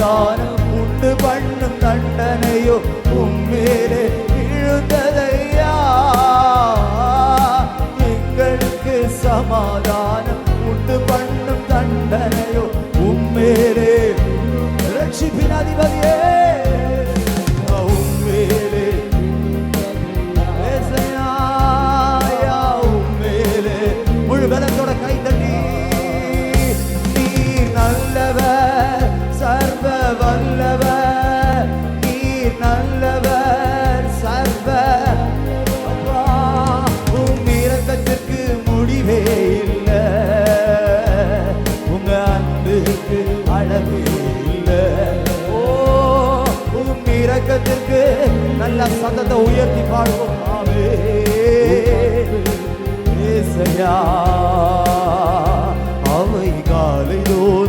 சமாதானம் உண்டு பண்ணும் தண்டனையோ உம்மேலே விழுந்ததையா. எங்களுக்கு சமாதானம் உண்டு பண்ணும் தண்டனையோ உம்மேலே. ரட்சிப்பின் அதிபதியே உம்மேலே உம்மேலே. முழு பலத்தோட கை தட்டி நீர் நல்லவர் சர்வ வல்லவர், நீர் நல்லவர் சர்வ. அப்பா உம் இரக்கத்திற்கு முடிவே இல்லை, உங்க அன்புக்கு அளவே இல்லை. ஓ உம் இரக்கத்திற்கு நல்ல சத்தத்தை உயர்த்தி பாடுவோம். ஏசையா அவை காலைதோறும்